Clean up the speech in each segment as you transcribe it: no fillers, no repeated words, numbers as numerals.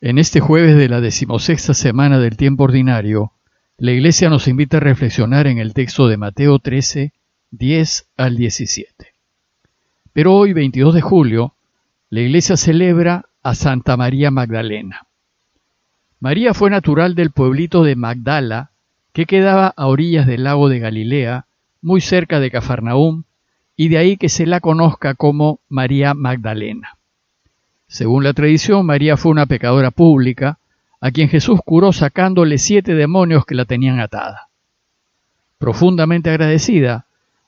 En este jueves de la 16ª semana del tiempo ordinario, la Iglesia nos invita a reflexionar en el texto de Mateo 13, 10 al 17. Pero hoy, 22 de julio, la Iglesia celebra a Santa María Magdalena. María fue natural del pueblito de Magdala, que quedaba a orillas del lago de Galilea, muy cerca de Cafarnaúm, y de ahí que se la conozca como María Magdalena. Según la tradición, María fue una pecadora pública, a quien Jesús curó sacándole 7 demonios que la tenían atada. Profundamente agradecida,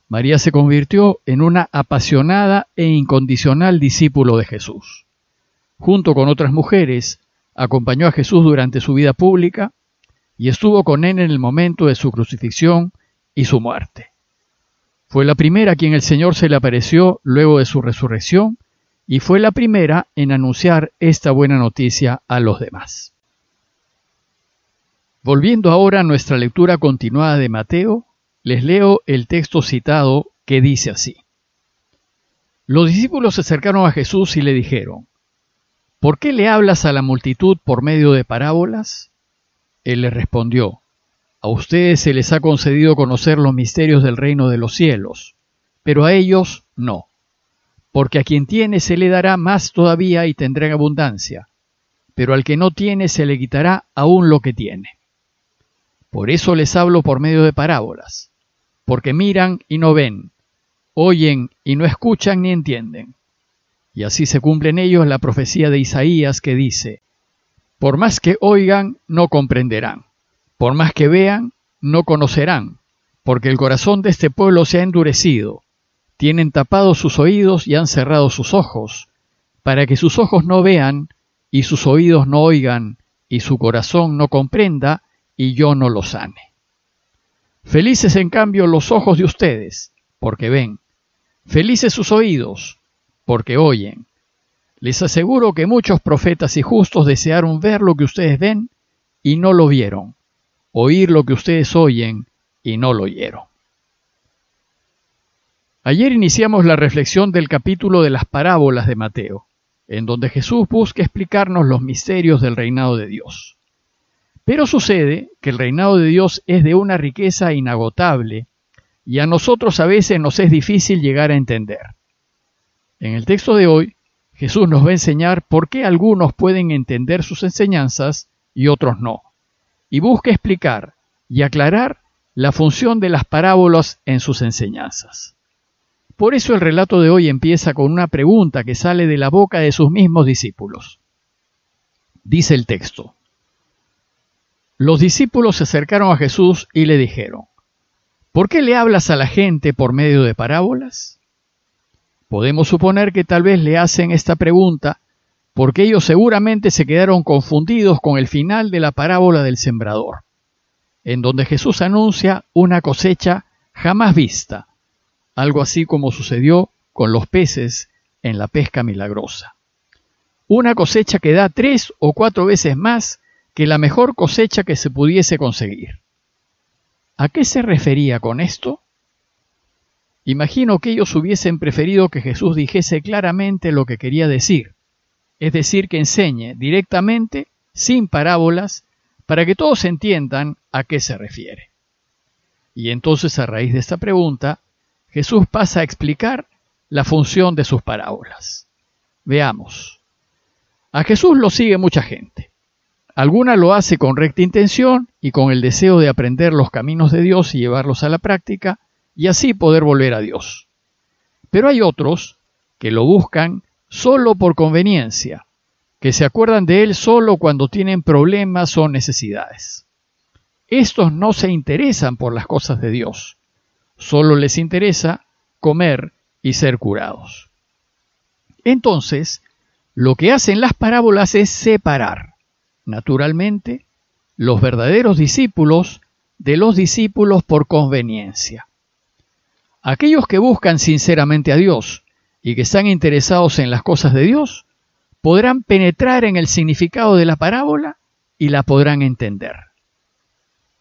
María se convirtió en una apasionada e incondicional discípulo de Jesús. Junto con otras mujeres, acompañó a Jesús durante su vida pública y estuvo con él en el momento de su crucifixión y su muerte. Fue la primera a quien el Señor se le apareció luego de su resurrección y fue la primera en anunciar esta buena noticia a los demás. Volviendo ahora a nuestra lectura continuada de Mateo, les leo el texto citado que dice así. Los discípulos se acercaron a Jesús y le dijeron: ¿Por qué le hablas a la multitud por medio de parábolas? Él les respondió: A ustedes se les ha concedido conocer los misterios del reino de los cielos, pero a ellos no. Porque a quien tiene se le dará más todavía y tendrá en abundancia, pero al que no tiene se le quitará aún lo que tiene. Por eso les hablo por medio de parábolas, porque miran y no ven, oyen y no escuchan ni entienden. Y así se cumple en ellos la profecía de Isaías que dice: Por más que oigan, no comprenderán, por más que vean, no conocerán, porque el corazón de este pueblo se ha endurecido. Tienen tapados sus oídos y han cerrado sus ojos, para que sus ojos no vean, y sus oídos no oigan, y su corazón no comprenda, y yo no los sane. Felices en cambio los ojos de ustedes, porque ven. Felices sus oídos, porque oyen. Les aseguro que muchos profetas y justos desearon ver lo que ustedes ven, y no lo vieron, oír lo que ustedes oyen, y no lo oyeron. Ayer iniciamos la reflexión del capítulo de las parábolas de Mateo, en donde Jesús busca explicarnos los misterios del reinado de Dios. Pero sucede que el reinado de Dios es de una riqueza inagotable y a nosotros a veces nos es difícil llegar a entender. En el texto de hoy, Jesús nos va a enseñar por qué algunos pueden entender sus enseñanzas y otros no, y busca explicar y aclarar la función de las parábolas en sus enseñanzas. Por eso el relato de hoy empieza con una pregunta que sale de la boca de sus mismos discípulos. Dice el texto: Los discípulos se acercaron a Jesús y le dijeron: ¿Por qué le hablas a la gente por medio de parábolas? Podemos suponer que tal vez le hacen esta pregunta porque ellos seguramente se quedaron confundidos con el final de la parábola del sembrador, en donde Jesús anuncia una cosecha jamás vista, algo así como sucedió con los peces en la pesca milagrosa. Una cosecha que da 3 o 4 veces más que la mejor cosecha que se pudiese conseguir. ¿A qué se refería con esto? Imagino que ellos hubiesen preferido que Jesús dijese claramente lo que quería decir, es decir, que enseñe directamente, sin parábolas, para que todos entiendan a qué se refiere. Y entonces, a raíz de esta pregunta, Jesús pasa a explicar la función de sus parábolas. Veamos. A Jesús lo sigue mucha gente. Alguna lo hace con recta intención y con el deseo de aprender los caminos de Dios y llevarlos a la práctica, y así poder volver a Dios. Pero hay otros que lo buscan solo por conveniencia, que se acuerdan de Él solo cuando tienen problemas o necesidades. Estos no se interesan por las cosas de Dios, solo les interesa comer y ser curados. Entonces, lo que hacen las parábolas es separar, naturalmente, los verdaderos discípulos de los discípulos por conveniencia. Aquellos que buscan sinceramente a Dios y que están interesados en las cosas de Dios, podrán penetrar en el significado de la parábola y la podrán entender.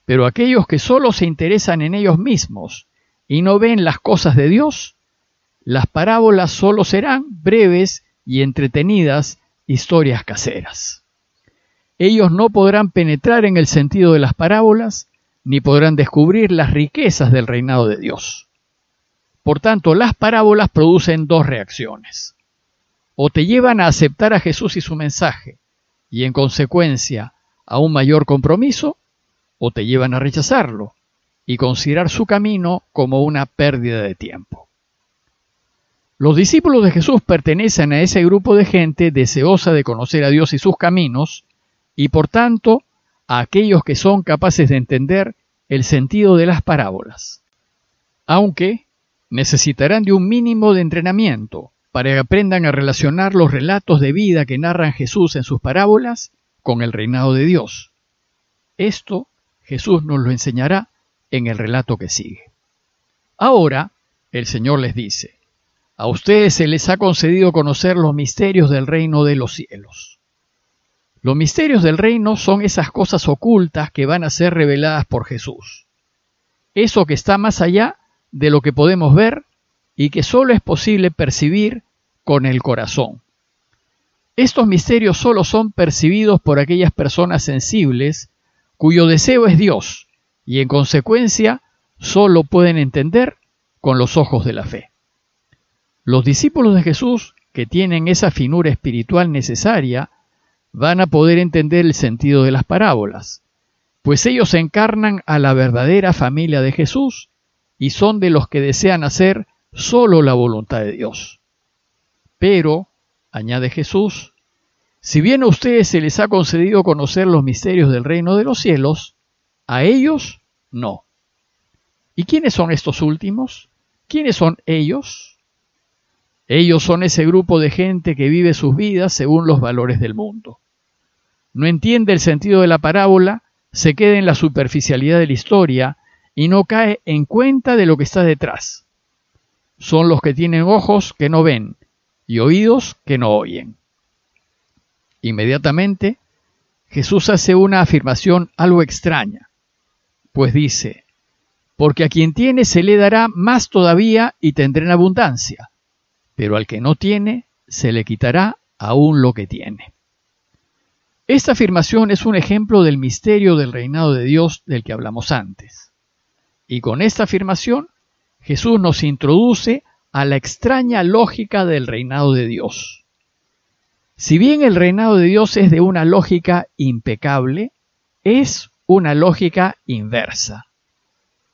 Pero aquellos que solo se interesan en ellos mismos y no ven las cosas de Dios, las parábolas solo serán breves y entretenidas historias caseras. ellos no podrán penetrar en el sentido de las parábolas, ni podrán descubrir las riquezas del reinado de Dios. Por tanto, las parábolas producen dos reacciones. O te llevan a aceptar a Jesús y su mensaje, y en consecuencia a un mayor compromiso, o te llevan a rechazarlo y considerar su camino como una pérdida de tiempo. Los discípulos de Jesús pertenecen a ese grupo de gente deseosa de conocer a Dios y sus caminos, y por tanto a aquellos que son capaces de entender el sentido de las parábolas, aunque necesitarán de un mínimo de entrenamiento para que aprendan a relacionar los relatos de vida que narran Jesús en sus parábolas con el reinado de Dios. Esto Jesús nos lo enseñará en el relato que sigue. Ahora, el Señor les dice: a ustedes se les ha concedido conocer los misterios del reino de los cielos. Los misterios del reino son esas cosas ocultas que van a ser reveladas por Jesús. Eso que está más allá de lo que podemos ver y que solo es posible percibir con el corazón. Estos misterios solo son percibidos por aquellas personas sensibles cuyo deseo es Dios y en consecuencia solo pueden entender con los ojos de la fe. Los discípulos de Jesús, que tienen esa finura espiritual necesaria, van a poder entender el sentido de las parábolas, pues ellos encarnan a la verdadera familia de Jesús y son de los que desean hacer solo la voluntad de Dios. Pero, añade Jesús, si bien a ustedes se les ha concedido conocer los misterios del reino de los cielos, a ellos no. ¿Y quiénes son estos últimos? ¿Quiénes son ellos? Ellos son ese grupo de gente que vive sus vidas según los valores del mundo. No entiende el sentido de la parábola, se queda en la superficialidad de la historia y no cae en cuenta de lo que está detrás. Son los que tienen ojos que no ven y oídos que no oyen. Inmediatamente, Jesús hace una afirmación algo extraña, pues dice: porque a quien tiene se le dará más todavía y tendrá en abundancia, pero al que no tiene, se le quitará aún lo que tiene. Esta afirmación es un ejemplo del misterio del reinado de Dios del que hablamos antes. Y con esta afirmación, Jesús nos introduce a la extraña lógica del reinado de Dios. Si bien el reinado de Dios es de una lógica impecable, es una lógica inversa.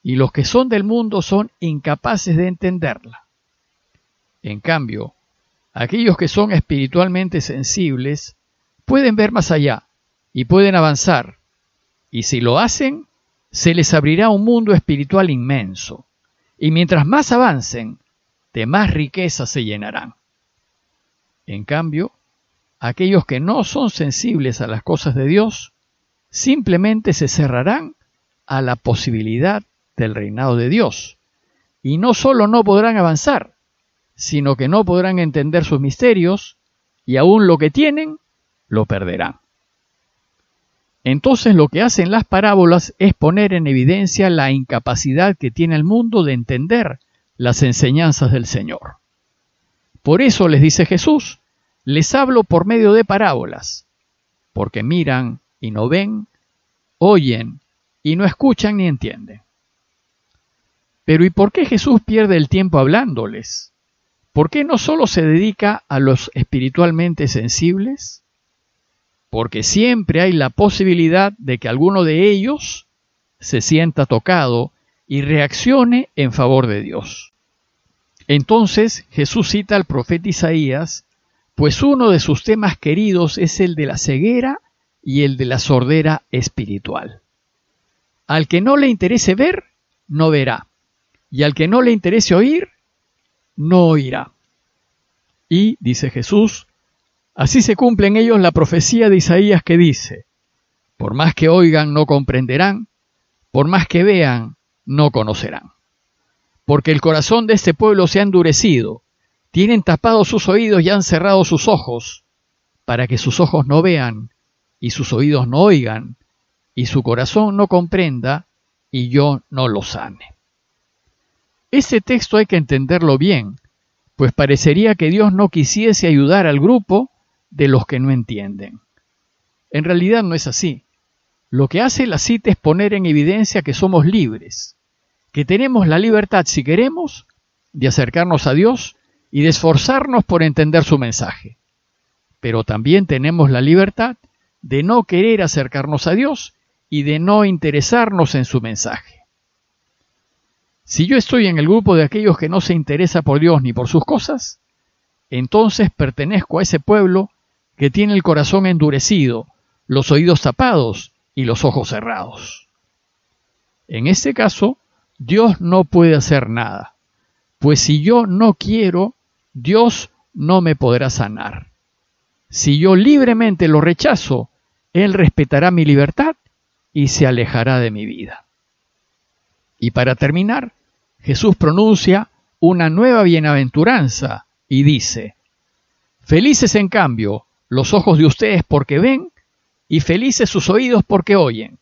Y los que son del mundo son incapaces de entenderla. En cambio, aquellos que son espiritualmente sensibles pueden ver más allá y pueden avanzar, y si lo hacen, se les abrirá un mundo espiritual inmenso, y mientras más avancen, de más riquezas se llenarán. En cambio, aquellos que no son sensibles a las cosas de Dios, simplemente se cerrarán a la posibilidad del reinado de Dios, y no solo no podrán avanzar, sino que no podrán entender sus misterios, y aún lo que tienen, lo perderán. Entonces lo que hacen las parábolas es poner en evidencia la incapacidad que tiene el mundo de entender las enseñanzas del Señor. Por eso les dice Jesús: les hablo por medio de parábolas, porque miran y no ven, oyen y no escuchan ni entienden. Pero ¿y por qué Jesús pierde el tiempo hablándoles? ¿Por qué no solo se dedica a los espiritualmente sensibles? Porque siempre hay la posibilidad de que alguno de ellos se sienta tocado y reaccione en favor de Dios. Entonces Jesús cita al profeta Isaías, pues uno de sus temas queridos es el de la ceguera y el de la sordera espiritual. Al que no le interese ver, no verá, y al que no le interese oír, no oirá. Y, dice Jesús, así se cumple en ellos la profecía de Isaías que dice: por más que oigan, no comprenderán, por más que vean, no conocerán. Porque el corazón de este pueblo se ha endurecido, tienen tapados sus oídos y han cerrado sus ojos, para que sus ojos no vean, y sus oídos no oigan, y su corazón no comprenda, y yo no lo sane. Este texto hay que entenderlo bien, pues parecería que Dios no quisiese ayudar al grupo de los que no entienden. en realidad no es así. Lo que hace la cita es poner en evidencia que somos libres, que tenemos la libertad, si queremos, de acercarnos a Dios y de esforzarnos por entender su mensaje. Pero también tenemos la libertad de no querer acercarnos a Dios y de no interesarnos en su mensaje. Si yo estoy en el grupo de aquellos que no se interesa por Dios ni por sus cosas, entonces pertenezco a ese pueblo que tiene el corazón endurecido, los oídos tapados y los ojos cerrados. En este caso, Dios no puede hacer nada, pues si yo no quiero, Dios no me podrá sanar. Si yo libremente lo rechazo, Él respetará mi libertad y se alejará de mi vida. Y para terminar, Jesús pronuncia una nueva bienaventuranza y dice: felices en cambio los ojos de ustedes porque ven, y felices sus oídos porque oyen.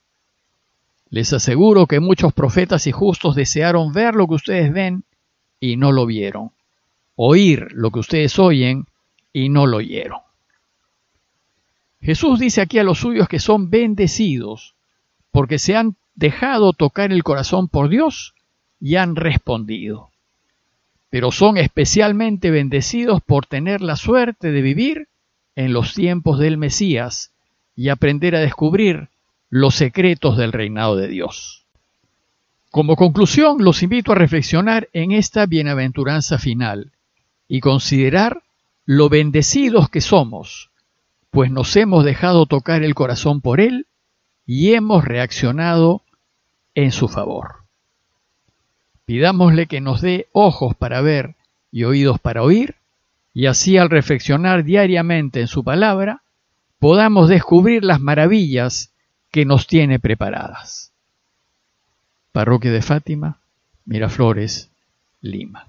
Les aseguro que muchos profetas y justos desearon ver lo que ustedes ven y no lo vieron, oír lo que ustedes oyen y no lo oyeron. Jesús dice aquí a los suyos que son bendecidos porque se han dejado tocar el corazón por Dios y han respondido. Pero son especialmente bendecidos por tener la suerte de vivir en los tiempos del Mesías y aprender a descubrir los secretos del reinado de Dios. Como conclusión, los invito a reflexionar en esta bienaventuranza final y considerar lo bendecidos que somos, pues nos hemos dejado tocar el corazón por Él y hemos reaccionado en su favor. Pidámosle que nos dé ojos para ver y oídos para oír, y así al reflexionar diariamente en su palabra, podamos descubrir las maravillas que nos tiene preparadas. Parroquia de Fátima, Miraflores, Lima.